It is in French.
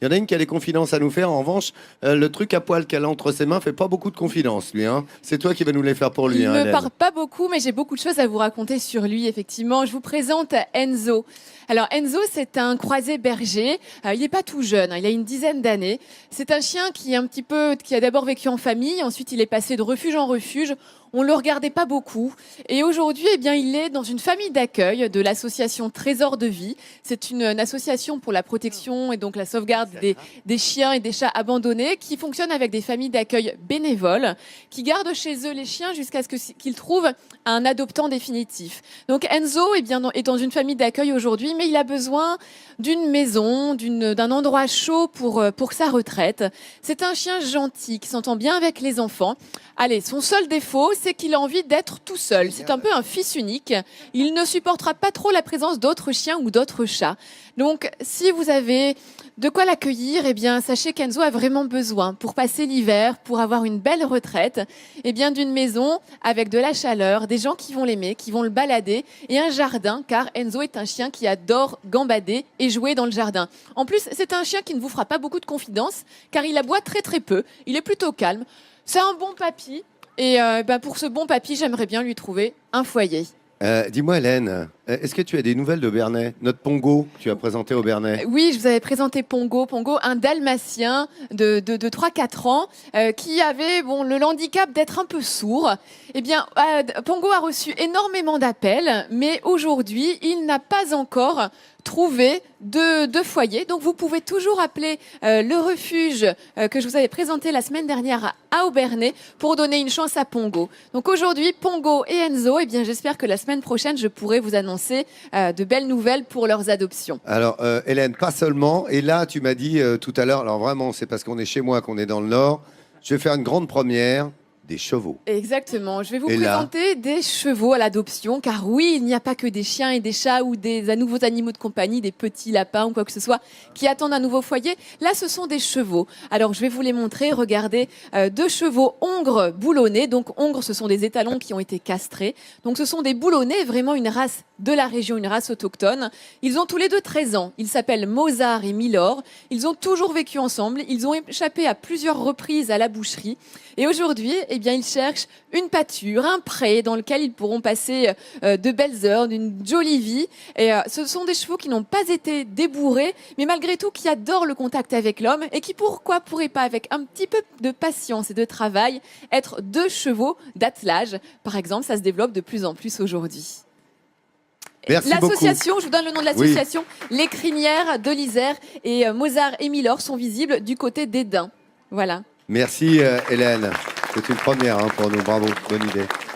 Il y en a une qui a des confidences à nous faire. En revanche, le truc à poil qu'elle a entre ses mains fait pas beaucoup de confidences, lui. Hein. C'est toi qui vas nous les faire pour lui. Il hein, ne me Hélène. parle pas beaucoup, mais j'ai beaucoup de choses à vous raconter sur lui, effectivement. Je vous présente Enzo. Alors Enzo, c'est un croisé berger. Il n'est pas tout jeune, hein, il a une dizaine d'années. C'est un chien qui a d'abord vécu en famille, ensuite il est passé de refuge en refuge. On le regardait pas beaucoup. Et aujourd'hui, eh bien, il est dans une famille d'accueil de l'association Trésor de Vie. C'est une association pour la protection et donc la sauvegarde des chiens et des chats abandonnés qui fonctionne avec des familles d'accueil bénévoles qui gardent chez eux les chiens jusqu'à ce qu'ils trouvent un adoptant définitif. Donc Enzo est dans une famille d'accueil aujourd'hui, mais il a besoin d'une maison, d'un endroit chaud pour sa retraite. C'est un chien gentil qui s'entend bien avec les enfants. Allez, son seul défaut, c'est qu'il a envie d'être tout seul. C'est un peu un fils unique. Il ne supportera pas trop la présence d'autres chiens ou d'autres chats. Donc, si vous avez de quoi l'accueillir, eh bien, sachez qu'Enzo a vraiment besoin, pour passer l'hiver, pour avoir une belle retraite, eh bien, d'une maison avec de la chaleur, des gens qui vont l'aimer, qui vont le balader, et un jardin, car Enzo est un chien qui adore gambader et jouer dans le jardin. En plus, c'est un chien qui ne vous fera pas beaucoup de confidences, car il aboie très très peu. Il est plutôt calme. C'est un bon papy. Et pour ce bon papy, j'aimerais bien lui trouver un foyer. Dis-moi, Hélène, est-ce que tu as des nouvelles de Bernet, notre Pongo que tu as présenté au Bernet? Oui, je vous avais présenté Pongo. Pongo, un dalmatien de 3-4 ans qui avait le handicap d'être un peu sourd. Eh bien, Pongo a reçu énormément d'appels, mais aujourd'hui, il n'a pas encore trouvé de foyer. Donc, vous pouvez toujours appeler le refuge que je vous avais présenté la semaine dernière à Aubernais pour donner une chance à Pongo. Donc, aujourd'hui, Pongo et Enzo, eh bien, j'espère que la semaine prochaine, je pourrai vous annoncer de belles nouvelles pour leurs adoptions. Alors, Hélène, pas seulement. Et là, tu m'as dit tout à l'heure, alors vraiment, c'est parce qu'on est chez moi qu'on est dans le Nord, je vais faire une grande première. Des chevaux. Exactement. Je vais vous présenter des chevaux à l'adoption, car oui, il n'y a pas que des chiens et des chats ou des nouveaux animaux de compagnie, des petits lapins ou quoi que ce soit, qui attendent un nouveau foyer. Là, ce sont des chevaux. Alors, je vais vous les montrer. Regardez, 2 chevaux hongres boulonnais. Donc, hongres, ce sont des étalons qui ont été castrés. Donc, ce sont des boulonnais, vraiment une race de la région, une race autochtone. Ils ont tous les deux 13 ans. Ils s'appellent Mozart et Milor. Ils ont toujours vécu ensemble. Ils ont échappé à plusieurs reprises à la boucherie. Et aujourd'hui, eh bien, ils cherchent une pâture, un pré dans lequel ils pourront passer de belles heures, d'une jolie vie. Et ce sont des chevaux qui n'ont pas été débourrés, mais malgré tout qui adorent le contact avec l'homme et qui, pourquoi pourraient pas, avec un petit peu de patience et de travail, être 2 chevaux d'attelage. Par exemple, ça se développe de plus en plus aujourd'hui. L'association, je vous donne le nom de l'association, Les Crinières de l'Isère et Mozart et Milor sont visibles du côté d'Edin. Voilà. Merci, Hélène. C'est une première pour nous. Bravo, bonne idée.